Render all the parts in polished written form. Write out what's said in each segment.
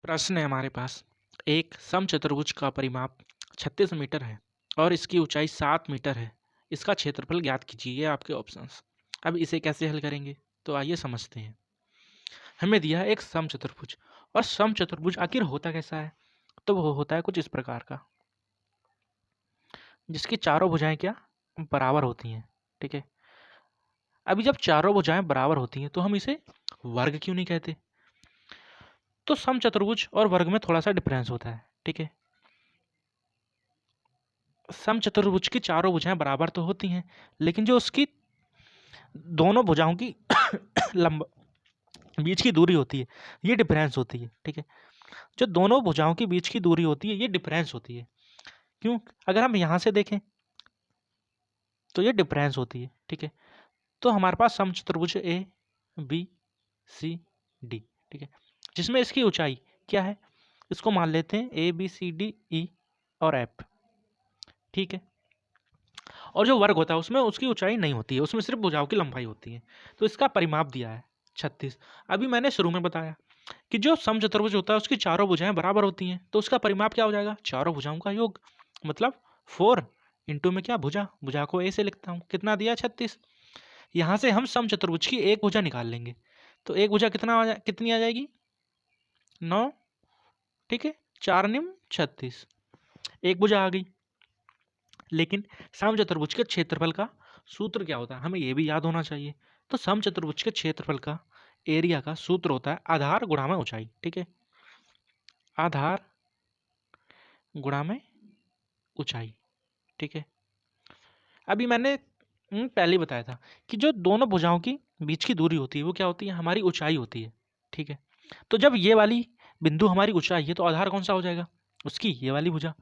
प्रश्न है हमारे पास। एक समचतुर्भुज का परिमाप 36 मीटर है और इसकी ऊंचाई 7 मीटर है। इसका क्षेत्रफल ज्ञात कीजिए। ये आपके ऑप्शंस। अब इसे कैसे हल करेंगे तो आइए समझते हैं। हमें दिया है एक समचतुर्भुज, और समचतुर्भुज आखिर होता कैसा है? तो वो होता है कुछ इस प्रकार का, जिसकी चारों भुजाएं क्या बराबर होती हैं। ठीक है। अभी जब चारों भुजाएं बराबर होती हैं तो हम इसे वर्ग क्यों नहीं कहते? तो समचतुर्भुज और वर्ग में थोड़ा सा डिफरेंस होता है। ठीक है। समचतुर्भुज की चारों भुजाएं बराबर तो होती हैं, लेकिन जो उसकी दोनों भुजाओं की लंब बीच की दूरी होती है, ये डिफरेंस होती है। ठीक है। जो दोनों भुजाओं के बीच की दूरी होती है, ये डिफरेंस होती है। क्यों? अगर हम यहां से देखें तो ये डिफरेंस होती है। ठीक है। तो हमारे पास समचतुर्भुज ए बी सी डी, ठीक है, जिसमें इसकी ऊंचाई क्या है? इसको मान लेते हैं A B C D E और एफ। ठीक है। और जो वर्ग होता है उसमें उसकी ऊंचाई नहीं होती है, उसमें सिर्फ भुजाओं की लंबाई होती है। तो इसका परिमाप दिया है 36। अभी मैंने शुरू में बताया कि जो समचतुर्भुज होता है उसकी चारों भुजाएं बराबर होती हैं, तो उसका परिमाप क्या हो जाएगा? चारों भुजाओं का योग, मतलब 4 इंटू में क्या भुजा, भुजा को ए से लिखता हूँ, कितना दिया? 36। यहाँ से हम समचतुर्भुज की एक भुजा निकाल लेंगे, तो एक भुजा कितनी आ जाएगी? 9। ठीक है। 4 निम 36, एक भुजा आ गई। लेकिन समचतुर्भुज के क्षेत्रफल का सूत्र क्या होता है, हमें यह भी याद होना चाहिए। तो समचतुर्भुज के क्षेत्रफल का, एरिया का सूत्र होता है आधार गुणा में ऊंचाई। ठीक है। आधार गुणा में ऊंचाई। ठीक है। अभी मैंने पहले ही बताया था कि जो दोनों भुजाओं की बीच की दूरी होती है वो क्या होती है? हमारी ऊंचाई होती है। ठीक है। तो जब ये वाली बिंदु हमारी ऊंचाई है तो आधार कौन सा हो जाएगा? उसकी ये वाली भुजा।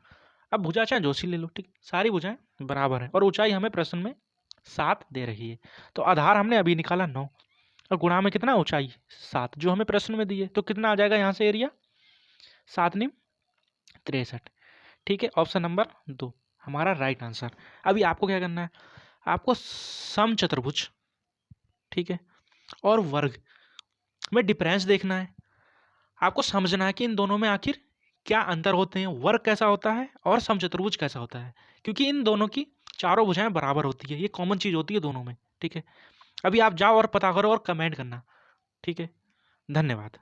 अब भुजा चाहे जो सी ले लो, ठीक, सारी भुजाएं बराबर है और ऊंचाई हमें प्रश्न में 7 दे रही है। तो आधार हमने अभी निकाला 9, और गुणा में कितना? ऊंचाई 7 जो हमें प्रश्न में दी है। तो कितना आ जाएगा यहाँ से एरिया? 7 निम 63। ठीक है। ऑप्शन नंबर 2 हमारा राइट आंसर। अभी आपको क्या करना है? आपको समचतुर्भुज, ठीक है, और वर्ग में डिफरेंस देखना है। आपको समझना है कि इन दोनों में आखिर क्या अंतर होते हैं, वर्ग कैसा होता है और समचतुर्भुज कैसा होता है, क्योंकि इन दोनों की चारों भुजाएं बराबर होती है। ये कॉमन चीज होती है दोनों में। ठीक है। अभी आप जाओ और पता करो और कमेंट करना। ठीक है। धन्यवाद।